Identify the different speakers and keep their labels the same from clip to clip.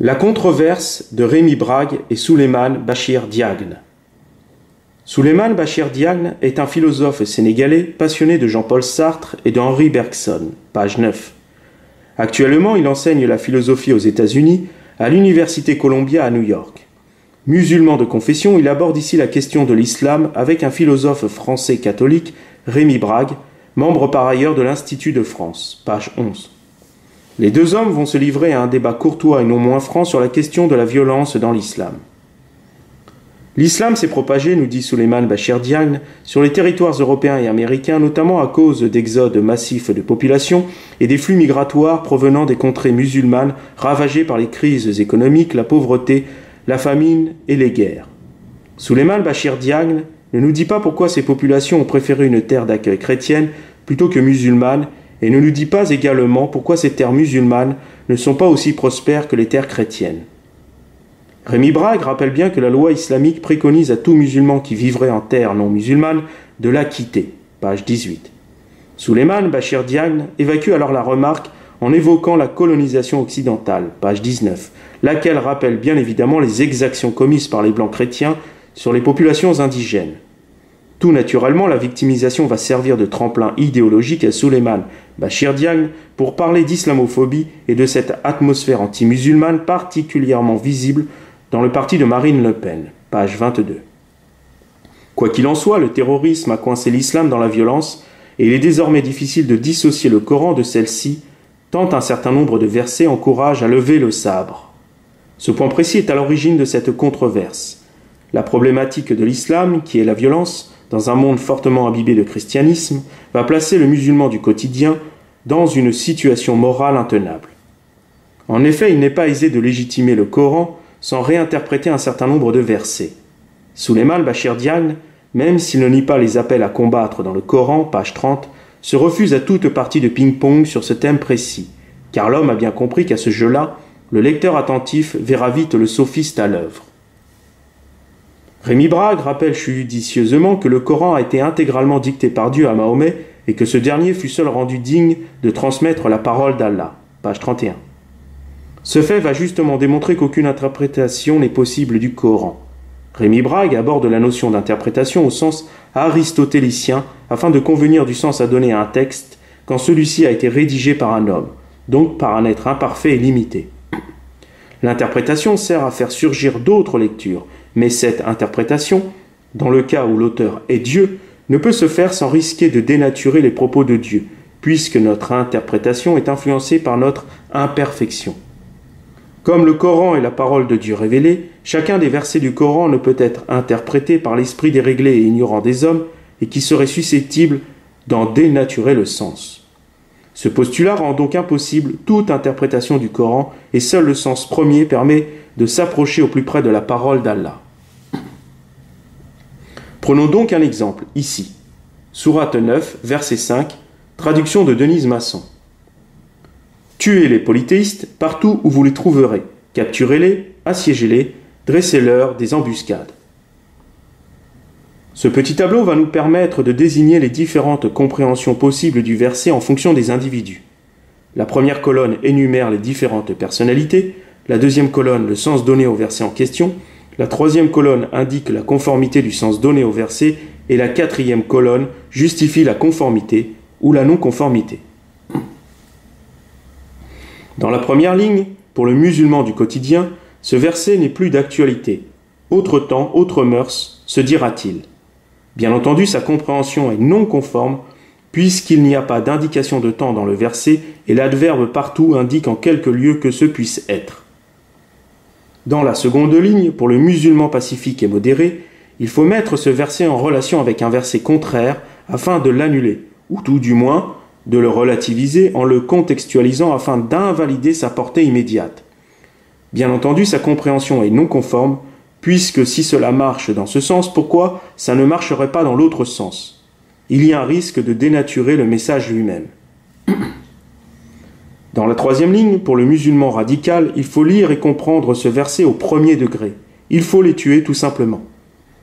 Speaker 1: La controverse de Rémi Brague et Souleymane Bachir Diagne. Souleymane Bachir Diagne est un philosophe sénégalais passionné de Jean-Paul Sartre et de Henri Bergson, page 9. Actuellement, il enseigne la philosophie aux États-Unis à l'Université Columbia à New York. Musulman de confession, il aborde ici la question de l'islam avec un philosophe français catholique, Rémi Brague, membre par ailleurs de l'Institut de France, page 11. Les deux hommes vont se livrer à un débat courtois et non moins franc sur la question de la violence dans l'islam. L'islam s'est propagé, nous dit Souleymane Bachir Diagne, sur les territoires européens et américains, notamment à cause d'exodes massifs de population et des flux migratoires provenant des contrées musulmanes ravagées par les crises économiques, la pauvreté, la famine et les guerres. Souleymane Bachir Diagne ne nous dit pas pourquoi ces populations ont préféré une terre d'accueil chrétienne plutôt que musulmane et ne nous dit pas également pourquoi ces terres musulmanes ne sont pas aussi prospères que les terres chrétiennes. Rémi Brague rappelle bien que la loi islamique préconise à tout musulman qui vivrait en terre non musulmane de la quitter, page 18. Souleymane Bachir Diagne évacue alors la remarque en évoquant la colonisation occidentale, page 19, laquelle rappelle bien évidemment les exactions commises par les blancs chrétiens sur les populations indigènes. Tout naturellement, la victimisation va servir de tremplin idéologique à Souleymane Bachir Diagne pour parler d'islamophobie et de cette atmosphère anti-musulmane particulièrement visible dans le parti de Marine Le Pen, page 22. Quoi qu'il en soit, le terrorisme a coincé l'islam dans la violence et il est désormais difficile de dissocier le Coran de celle-ci, tant un certain nombre de versets encouragent à lever le sabre. Ce point précis est à l'origine de cette controverse. La problématique de l'islam, qui est la violence, dans un monde fortement imbibé de christianisme, va placer le musulman du quotidien dans une situation morale intenable. En effet, il n'est pas aisé de légitimer le Coran sans réinterpréter un certain nombre de versets. Souleymane Bachir Diagne, même s'il ne nie pas les appels à combattre dans le Coran, page 30, se refuse à toute partie de ping-pong sur ce thème précis, car l'homme a bien compris qu'à ce jeu-là, le lecteur attentif verra vite le sophiste à l'œuvre. Rémi Brague rappelle judicieusement que le Coran a été intégralement dicté par Dieu à Mahomet et que ce dernier fut seul rendu digne de transmettre la parole d'Allah, page 31. Ce fait va justement démontrer qu'aucune interprétation n'est possible du Coran. Rémi Brague aborde la notion d'interprétation au sens aristotélicien afin de convenir du sens à donner à un texte quand celui-ci a été rédigé par un homme, donc par un être imparfait et limité. L'interprétation sert à faire surgir d'autres lectures, mais cette interprétation, dans le cas où l'auteur est Dieu, ne peut se faire sans risquer de dénaturer les propos de Dieu, puisque notre interprétation est influencée par notre imperfection. Comme le Coran est la parole de Dieu révélée, chacun des versets du Coran ne peut être interprété par l'esprit déréglé et ignorant des hommes et qui serait susceptible d'en dénaturer le sens. Ce postulat rend donc impossible toute interprétation du Coran et seul le sens premier permet de s'approcher au plus près de la parole d'Allah. Prenons donc un exemple, ici. Sourate 9, verset 5, traduction de Denise Masson. Tuez les polythéistes partout où vous les trouverez, capturez-les, assiégez-les, dressez-leur des embuscades. Ce petit tableau va nous permettre de désigner les différentes compréhensions possibles du verset en fonction des individus. La première colonne énumère les différentes personnalités, la deuxième colonne le sens donné au verset en question, la troisième colonne indique la conformité du sens donné au verset et la quatrième colonne justifie la conformité ou la non-conformité. Dans la première ligne, pour le musulman du quotidien, ce verset n'est plus d'actualité. Autre temps, autre mœurs, se dira-t-il. Bien entendu, sa compréhension est non conforme, puisqu'il n'y a pas d'indication de temps dans le verset et l'adverbe partout indique en quelque lieu que ce puisse être. Dans la seconde ligne, pour le musulman pacifique et modéré, il faut mettre ce verset en relation avec un verset contraire afin de l'annuler, ou tout du moins de le relativiser en le contextualisant afin d'invalider sa portée immédiate. Bien entendu, sa compréhension est non conforme, puisque si cela marche dans ce sens, pourquoi ça ne marcherait pas dans l'autre sens? Il y a un risque de dénaturer le message lui-même. Dans la troisième ligne, pour le musulman radical, il faut lire et comprendre ce verset au premier degré. Il faut les tuer tout simplement.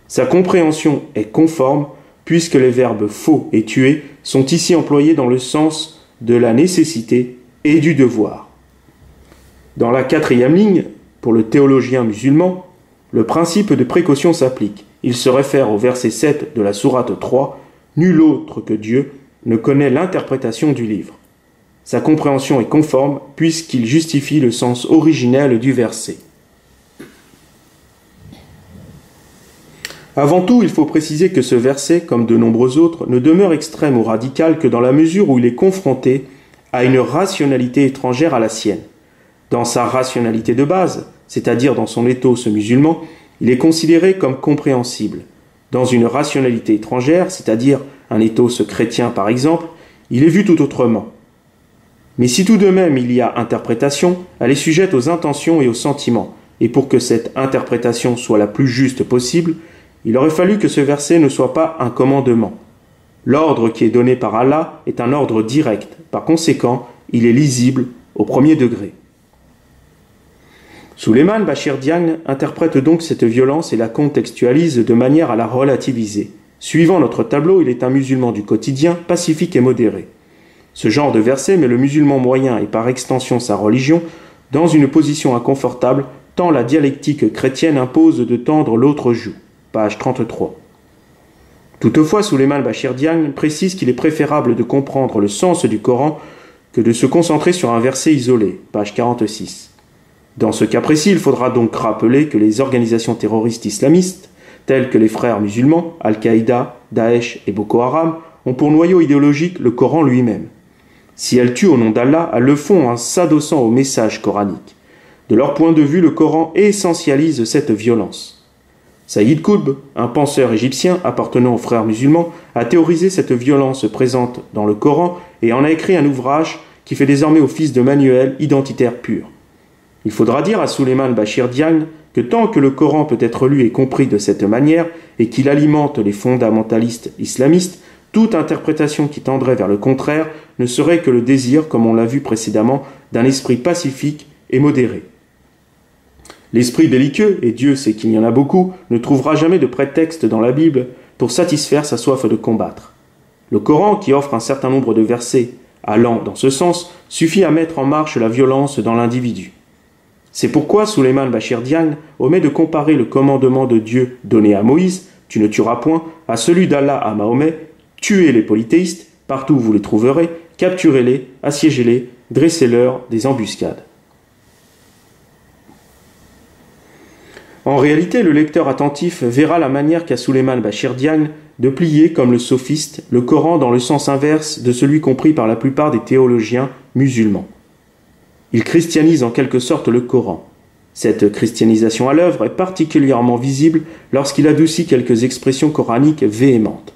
Speaker 1: Sa compréhension est conforme, puisque les verbes faux et tuer sont ici employés dans le sens de la nécessité et du devoir. Dans la quatrième ligne, Pour le théologien musulman, le principe de précaution s'applique. Il se réfère au verset 7 de la sourate 3, « Nul autre que Dieu ne connaît l'interprétation du livre ». Sa compréhension est conforme puisqu'il justifie le sens originel du verset. Avant tout, il faut préciser que ce verset, comme de nombreux autres, ne demeure extrême ou radical que dans la mesure où il est confronté à une rationalité étrangère à la sienne. Dans sa rationalité de base, c'est-à-dire dans son ethos musulman, il est considéré comme compréhensible. Dans une rationalité étrangère, c'est-à-dire un ethos chrétien par exemple, il est vu tout autrement. Mais si tout de même il y a interprétation, elle est sujette aux intentions et aux sentiments, et pour que cette interprétation soit la plus juste possible, il aurait fallu que ce verset ne soit pas un commandement. L'ordre qui est donné par Allah est un ordre direct, par conséquent, il est lisible au premier degré. Souleymane Bachir Diagne interprète donc cette violence et la contextualise de manière à la relativiser. Suivant notre tableau, il est un musulman du quotidien, pacifique et modéré. Ce genre de verset met le musulman moyen et par extension sa religion dans une position inconfortable tant la dialectique chrétienne impose de tendre l'autre joue. Page 33. Toutefois, Souleymane Bachir Diagne précise qu'il est préférable de comprendre le sens du Coran que de se concentrer sur un verset isolé. Page 46. Dans ce cas précis, il faudra donc rappeler que les organisations terroristes islamistes, telles que les Frères musulmans, Al-Qaïda, Daesh et Boko Haram, ont pour noyau idéologique le Coran lui-même. Si elles tuent au nom d'Allah, elles le font en s'adossant au message coranique. De leur point de vue, le Coran essentialise cette violence. Saïd Qutb, un penseur égyptien appartenant aux Frères musulmans, a théorisé cette violence présente dans le Coran et en a écrit un ouvrage qui fait désormais office de manuel identitaire pur. Il faudra dire à Souleymane Bachir Diagne que tant que le Coran peut être lu et compris de cette manière et qu'il alimente les fondamentalistes islamistes, toute interprétation qui tendrait vers le contraire ne serait que le désir, comme on l'a vu précédemment, d'un esprit pacifique et modéré. L'esprit belliqueux, et Dieu sait qu'il y en a beaucoup, ne trouvera jamais de prétexte dans la Bible pour satisfaire sa soif de combattre. Le Coran, qui offre un certain nombre de versets allant dans ce sens, suffit à mettre en marche la violence dans l'individu. C'est pourquoi Souleymane Bachir Diagne omet de comparer le commandement de Dieu donné à Moïse, « Tu ne tueras point », à celui d'Allah à Mahomet, « Tuez les polythéistes, partout où vous les trouverez, capturez-les, assiégez-les, dressez-leur des embuscades ». En réalité, le lecteur attentif verra la manière qu'a Souleymane Bachir Diagne de plier, comme le sophiste, le Coran dans le sens inverse de celui compris par la plupart des théologiens musulmans. Il christianise en quelque sorte le Coran. Cette christianisation à l'œuvre est particulièrement visible lorsqu'il adoucit quelques expressions coraniques véhémentes.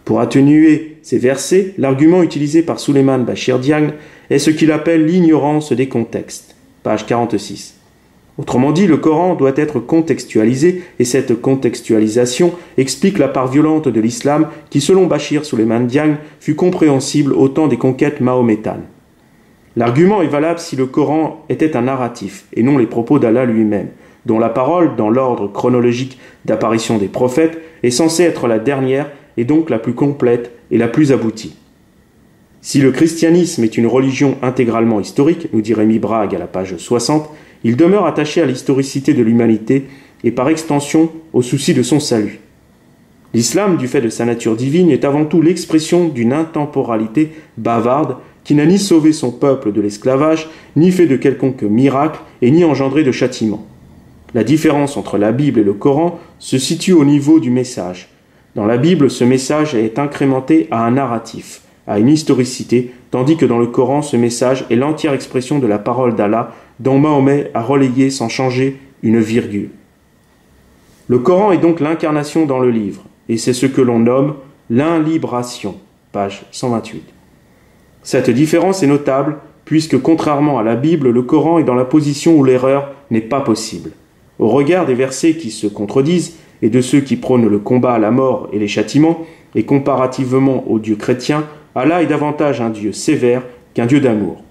Speaker 1: Pour atténuer ces versets, l'argument utilisé par Souleymane Bachir Diagne est ce qu'il appelle l'ignorance des contextes. Page 46. Autrement dit, le Coran doit être contextualisé et cette contextualisation explique la part violente de l'islam qui, selon Bachir Souleymane Diagne, fut compréhensible au temps des conquêtes mahométanes. L'argument est valable si le Coran était un narratif et non les propos d'Allah lui-même, dont la parole, dans l'ordre chronologique d'apparition des prophètes, est censée être la dernière et donc la plus complète et la plus aboutie. Si le christianisme est une religion intégralement historique, nous dit Rémi Brague à la page 60, il demeure attaché à l'historicité de l'humanité et par extension au souci de son salut. L'islam, du fait de sa nature divine, est avant tout l'expression d'une intemporalité bavarde qui n'a ni sauvé son peuple de l'esclavage, ni fait de quelconque miracle et ni engendré de châtiment. La différence entre la Bible et le Coran se situe au niveau du message. Dans la Bible, ce message est incrémenté à un narratif, à une historicité, tandis que dans le Coran, ce message est l'entière expression de la parole d'Allah, dont Mahomet a relayé sans changer une virgule. Le Coran est donc l'incarnation dans le livre, et c'est ce que l'on nomme l'inlibration, page 128. Cette différence est notable, puisque contrairement à la Bible, le Coran est dans la position où l'erreur n'est pas possible. Au regard des versets qui se contredisent, et de ceux qui prônent le combat à la mort et les châtiments, et comparativement au Dieu chrétien, Allah est davantage un Dieu sévère qu'un Dieu d'amour.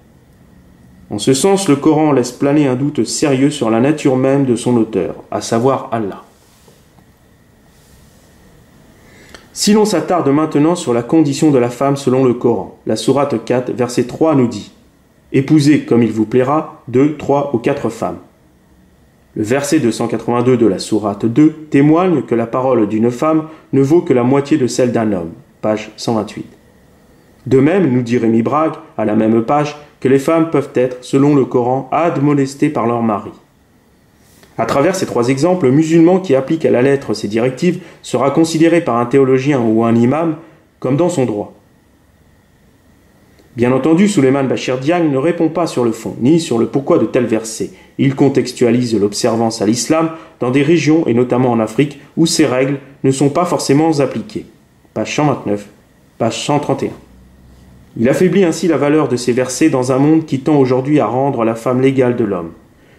Speaker 1: En ce sens, le Coran laisse planer un doute sérieux sur la nature même de son auteur, à savoir Allah. Si l'on s'attarde maintenant sur la condition de la femme selon le Coran, la sourate 4, verset 3 nous dit « Épousez comme il vous plaira 2, 3 ou 4 femmes ». Le verset 282 de la sourate 2 témoigne que la parole d'une femme ne vaut que la moitié de celle d'un homme, page 128. De même, nous dit Rémi Brague, à la même page, que les femmes peuvent être, selon le Coran, admonestées par leur mari. À travers ces trois exemples, le musulman qui applique à la lettre ces directives sera considéré par un théologien ou un imam comme dans son droit. Bien entendu, Souleymane Bachir Diagne ne répond pas sur le fond, ni sur le pourquoi de tels versets. Il contextualise l'observance à l'islam dans des régions, et notamment en Afrique, où ces règles ne sont pas forcément appliquées. Page 129, page 131. Il affaiblit ainsi la valeur de ces versets dans un monde qui tend aujourd'hui à rendre la femme l'égale de l'homme.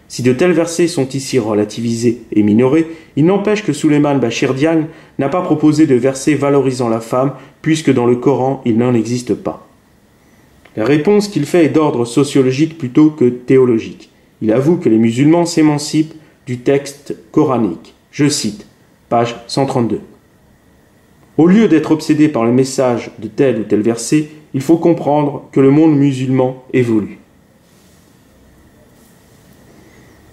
Speaker 1: Si de tels versets sont ici relativisés et minorés, il n'empêche que Souleymane Bachir Diagne n'a pas proposé de versets valorisant la femme, puisque dans le Coran, il n'en existe pas. La réponse qu'il fait est d'ordre sociologique plutôt que théologique. Il avoue que les musulmans s'émancipent du texte coranique. Je cite, page 132. Au lieu d'être obsédé par le message de tel ou tel verset, il faut comprendre que le monde musulman évolue.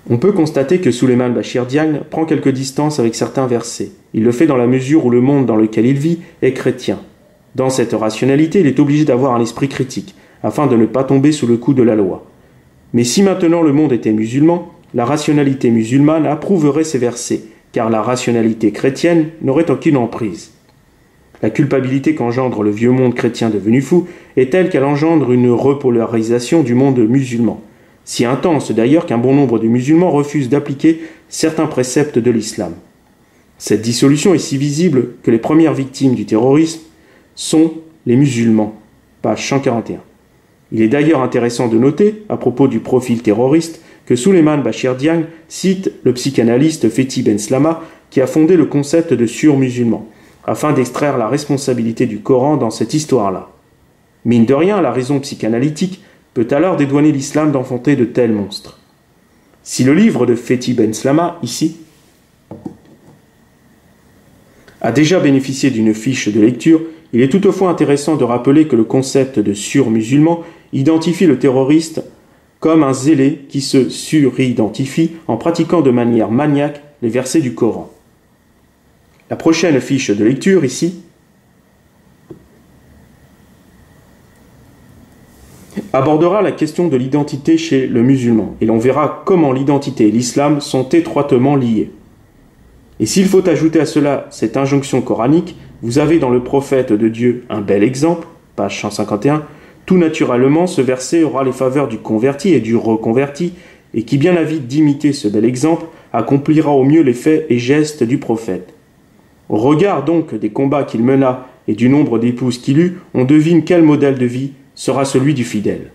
Speaker 1: On peut constater que Souleymane Bachir Diagne prend quelques distances avec certains versets. Il le fait dans la mesure où le monde dans lequel il vit est chrétien. Dans cette rationalité, il est obligé d'avoir un esprit critique, afin de ne pas tomber sous le coup de la loi. Mais si maintenant le monde était musulman, la rationalité musulmane approuverait ces versets, car la rationalité chrétienne n'aurait aucune emprise. La culpabilité qu'engendre le vieux monde chrétien devenu fou est telle qu'elle engendre une repolarisation du monde musulman, si intense d'ailleurs qu'un bon nombre de musulmans refusent d'appliquer certains préceptes de l'islam. Cette dissolution est si visible que les premières victimes du terrorisme sont les musulmans, page 141. Il est d'ailleurs intéressant de noter, à propos du profil terroriste, que Souleymane Bachir Diagne cite le psychanalyste Fethi Ben Slama qui a fondé le concept de surmusulman, afin d'extraire la responsabilité du Coran dans cette histoire-là. Mine de rien, la raison psychanalytique peut alors dédouaner l'islam d'enfanter de tels monstres. Si le livre de Fethi Ben Slama, ici, a déjà bénéficié d'une fiche de lecture, il est toutefois intéressant de rappeler que le concept de surmusulman identifie le terroriste comme un zélé qui se suridentifie en pratiquant de manière maniaque les versets du Coran. La prochaine fiche de lecture, ici, abordera la question de l'identité chez le musulman, et l'on verra comment l'identité et l'islam sont étroitement liés. Et s'il faut ajouter à cela cette injonction coranique, vous avez dans le prophète de Dieu un bel exemple, page 151, tout naturellement ce verset aura les faveurs du converti et du reconverti, et qui bien avide d'imiter ce bel exemple, accomplira au mieux les faits et gestes du prophète. Au regard donc des combats qu'il mena et du nombre d'épouses qu'il eut, on devine quel modèle de vie sera celui du fidèle.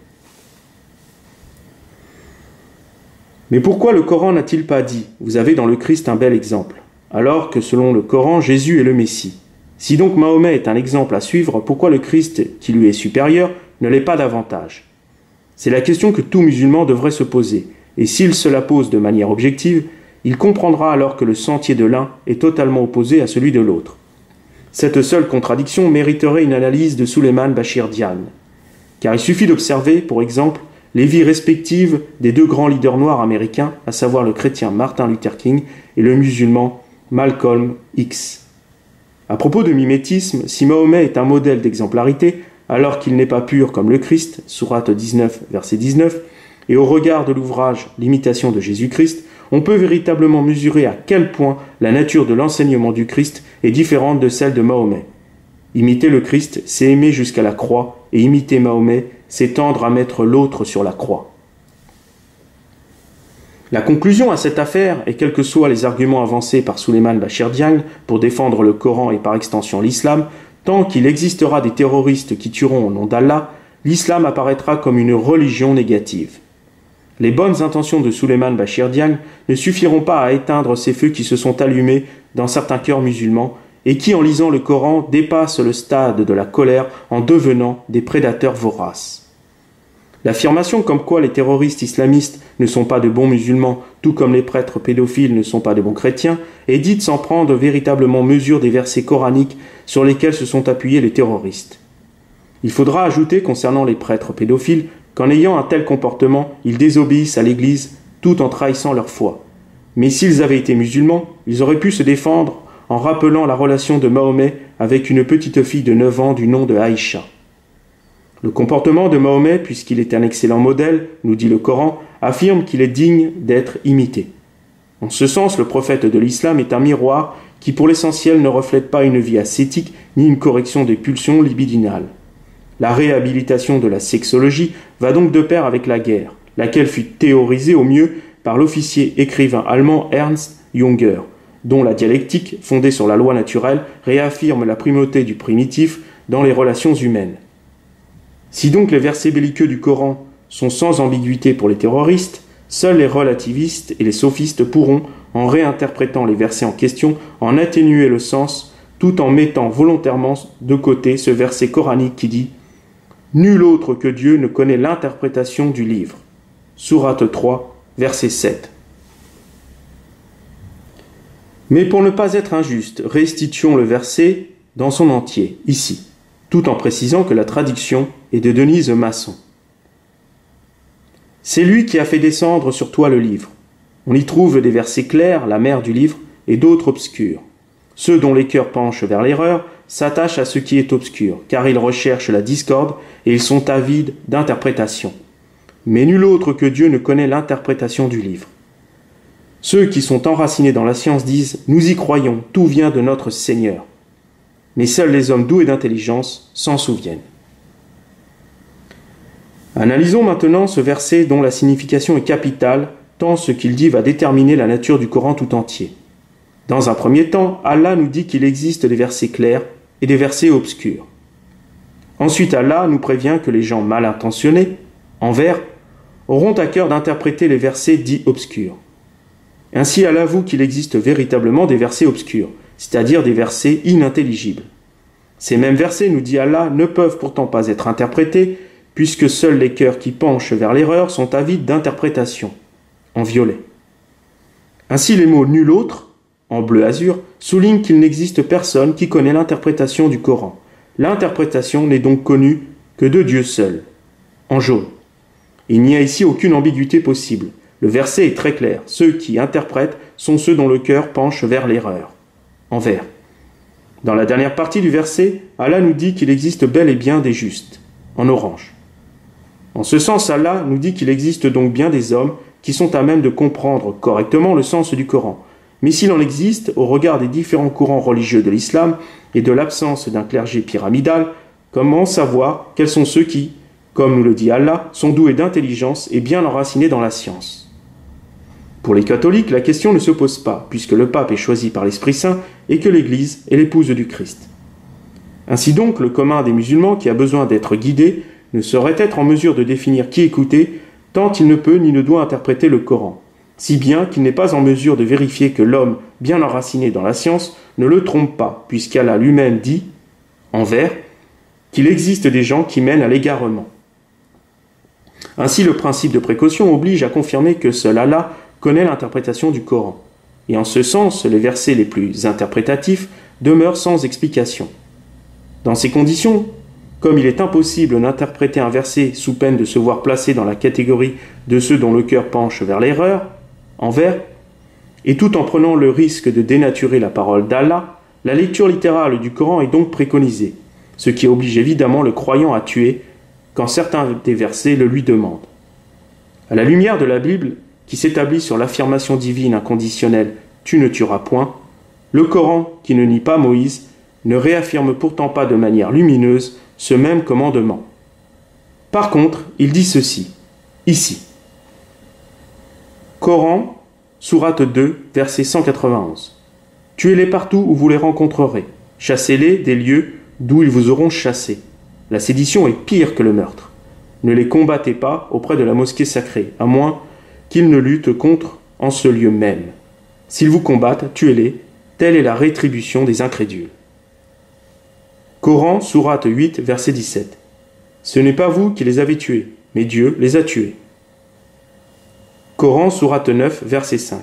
Speaker 1: Mais pourquoi le Coran n'a-t-il pas dit « Vous avez dans le Christ un bel exemple » alors que selon le Coran, Jésus est le Messie? Si donc Mahomet est un exemple à suivre, pourquoi le Christ, qui lui est supérieur, ne l'est pas davantage? C'est la question que tout musulman devrait se poser, et s'il se la pose de manière objective, il comprendra alors que le sentier de l'un est totalement opposé à celui de l'autre. Cette seule contradiction mériterait une analyse de Souleymane Bachir Diagne, car il suffit d'observer, pour exemple, les vies respectives des deux grands leaders noirs américains, à savoir le chrétien Martin Luther King et le musulman Malcolm X. À propos de mimétisme, si Mahomet est un modèle d'exemplarité, alors qu'il n'est pas pur comme le Christ, sourate 19, verset 19, et au regard de l'ouvrage L'imitation de Jésus-Christ, on peut véritablement mesurer à quel point la nature de l'enseignement du Christ est différente de celle de Mahomet. Imiter le Christ, c'est aimer jusqu'à la croix, et imiter Mahomet, c'est tendre à mettre l'autre sur la croix. La conclusion à cette affaire, et quels que soient les arguments avancés par Souleymane Bachir Diagne pour défendre le Coran et par extension l'islam, tant qu'il existera des terroristes qui tueront au nom d'Allah, l'islam apparaîtra comme une religion négative. Les bonnes intentions de Souleymane Bachir Diagne ne suffiront pas à éteindre ces feux qui se sont allumés dans certains cœurs musulmans et qui, en lisant le Coran, dépassent le stade de la colère en devenant des prédateurs voraces. L'affirmation comme quoi les terroristes islamistes ne sont pas de bons musulmans, tout comme les prêtres pédophiles ne sont pas de bons chrétiens, est dite sans prendre véritablement mesure des versets coraniques sur lesquels se sont appuyés les terroristes. Il faudra ajouter concernant les prêtres pédophiles qu'en ayant un tel comportement, ils désobéissent à l'Église tout en trahissant leur foi. Mais s'ils avaient été musulmans, ils auraient pu se défendre en rappelant la relation de Mahomet avec une petite fille de 9 ans du nom de Aïcha. Le comportement de Mahomet, puisqu'il est un excellent modèle, nous dit le Coran, affirme qu'il est digne d'être imité. En ce sens, le prophète de l'islam est un miroir qui pour l'essentiel ne reflète pas une vie ascétique ni une correction des pulsions libidinales. La réhabilitation de la sexologie va donc de pair avec la guerre, laquelle fut théorisée au mieux par l'officier écrivain allemand Ernst Junger, dont la dialectique, fondée sur la loi naturelle, réaffirme la primauté du primitif dans les relations humaines. Si donc les versets belliqueux du Coran sont sans ambiguïté pour les terroristes, seuls les relativistes et les sophistes pourront, en réinterprétant les versets en question, en atténuer le sens, tout en mettant volontairement de côté ce verset coranique qui dit « Nul autre que Dieu ne connaît l'interprétation du livre » Sourate 3, verset 7. Mais pour ne pas être injuste, restituons le verset dans son entier, ici, tout en précisant que la traduction est de Denise Masson. C'est lui qui a fait descendre sur toi le livre. On y trouve des versets clairs, la mère du livre, et d'autres obscurs. Ceux dont les cœurs penchent vers l'erreur s'attachent à ce qui est obscur, car ils recherchent la discorde et ils sont avides d'interprétation. Mais nul autre que Dieu ne connaît l'interprétation du livre. Ceux qui sont enracinés dans la science disent « Nous y croyons, tout vient de notre Seigneur ». Mais seuls les hommes doués d'intelligence s'en souviennent. Analysons maintenant ce verset dont la signification est capitale, tant ce qu'il dit va déterminer la nature du Coran tout entier. Dans un premier temps, Allah nous dit qu'il existe des versets clairs et des versets obscurs. Ensuite, Allah nous prévient que les gens mal intentionnés, envers, auront à cœur d'interpréter les versets dits obscurs. Ainsi, Allah avoue qu'il existe véritablement des versets obscurs, c'est-à-dire des versets inintelligibles. Ces mêmes versets, nous dit Allah, ne peuvent pourtant pas être interprétés, puisque seuls les cœurs qui penchent vers l'erreur sont avides d'interprétation, en violet. Ainsi, les mots « nul autre », en bleu azur, soulignent qu'il n'existe personne qui connaît l'interprétation du Coran. L'interprétation n'est donc connue que de Dieu seul, en jaune. Il n'y a ici aucune ambiguïté possible. Le verset est très clair. Ceux qui interprètent sont ceux dont le cœur penche vers l'erreur, en vert. Dans la dernière partie du verset, Allah nous dit qu'il existe bel et bien des justes, en orange. En ce sens, Allah nous dit qu'il existe donc bien des hommes qui sont à même de comprendre correctement le sens du Coran. Mais s'il en existe, au regard des différents courants religieux de l'islam et de l'absence d'un clergé pyramidal, comment savoir quels sont ceux qui, comme nous le dit Allah, sont doués d'intelligence et bien enracinés dans la science? Pour les catholiques, la question ne se pose pas, puisque le pape est choisi par l'Esprit Saint et que l'Église est l'épouse du Christ. Ainsi donc, le commun des musulmans qui a besoin d'être guidé ne saurait être en mesure de définir qui écouter, tant il ne peut ni ne doit interpréter le Coran, si bien qu'il n'est pas en mesure de vérifier que l'homme, bien enraciné dans la science, ne le trompe pas, puisqu'Allah lui-même dit, en vers, qu'il existe des gens qui mènent à l'égarement. Ainsi, le principe de précaution oblige à confirmer que seul Allah connaît l'interprétation du Coran, et en ce sens, les versets les plus interprétatifs demeurent sans explication. Dans ces conditions, comme il est impossible d'interpréter un verset sous peine de se voir placé dans la catégorie de ceux dont le cœur penche vers l'erreur, en vert, et tout en prenant le risque de dénaturer la parole d'Allah, la lecture littérale du Coran est donc préconisée, ce qui oblige évidemment le croyant à tuer quand certains des versets le lui demandent. À la lumière de la Bible, qui s'établit sur l'affirmation divine inconditionnelle « tu ne tueras point », le Coran, qui ne nie pas Moïse, ne réaffirme pourtant pas de manière lumineuse ce même commandement. Par contre, il dit ceci, ici. Coran, sourate 2, verset 191. Tuez-les partout où vous les rencontrerez. Chassez-les des lieux d'où ils vous auront chassés. La sédition est pire que le meurtre. Ne les combattez pas auprès de la mosquée sacrée, à moins qu'ils ne luttent contre en ce lieu même. S'ils vous combattent, tuez-les. Telle est la rétribution des incrédules. Coran, sourate 8, verset 17. Ce n'est pas vous qui les avez tués, mais Dieu les a tués. Coran, sourate 9, verset 5.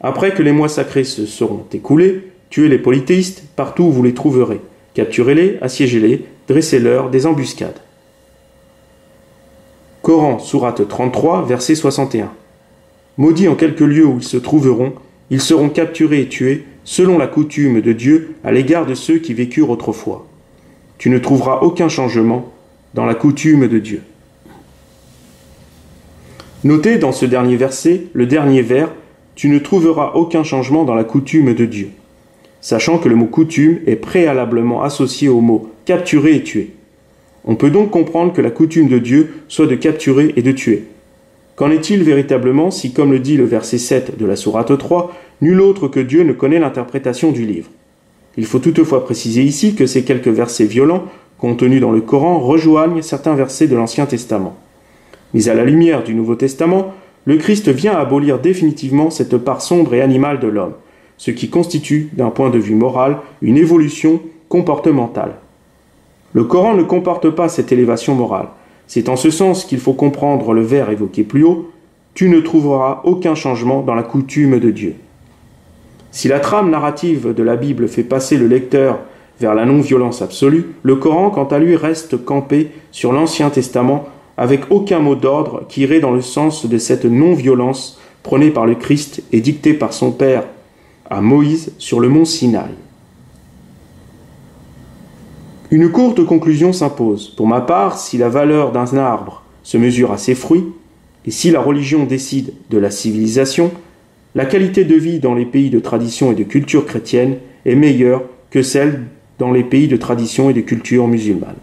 Speaker 1: Après que les mois sacrés se seront écoulés, tuez les polythéistes partout où vous les trouverez. Capturez-les, assiégez-les, dressez-leur des embuscades. Coran, sourate 33, verset 61. Maudits en quelque lieu où ils se trouveront, ils seront capturés et tués selon la coutume de Dieu à l'égard de ceux qui vécurent autrefois. Tu ne trouveras aucun changement dans la coutume de Dieu. Notez dans ce dernier verset, le dernier vers, tu ne trouveras aucun changement dans la coutume de Dieu, sachant que le mot coutume est préalablement associé au mot capturer et tuer. On peut donc comprendre que la coutume de Dieu soit de capturer et de tuer. Qu'en est-il véritablement si, comme le dit le verset 7 de la sourate 3, nul autre que Dieu ne connaît l'interprétation du livre? Il faut toutefois préciser ici que ces quelques versets violents contenus dans le Coran rejoignent certains versets de l'Ancien Testament. Mais à la lumière du Nouveau Testament, le Christ vient abolir définitivement cette part sombre et animale de l'homme, ce qui constitue, d'un point de vue moral, une évolution comportementale. Le Coran ne comporte pas cette élévation morale. C'est en ce sens qu'il faut comprendre le vers évoqué plus haut, « Tu ne trouveras aucun changement dans la coutume de Dieu ». Si la trame narrative de la Bible fait passer le lecteur vers la non-violence absolue, le Coran, quant à lui, reste campé sur l'Ancien Testament avec aucun mot d'ordre qui irait dans le sens de cette non-violence prônée par le Christ et dictée par son Père à Moïse sur le mont Sinaï. Une courte conclusion s'impose. Pour ma part, si la valeur d'un arbre se mesure à ses fruits, et si la religion décide de la civilisation, la qualité de vie dans les pays de tradition et de culture chrétienne est meilleure que celle dans les pays de tradition et de culture musulmane.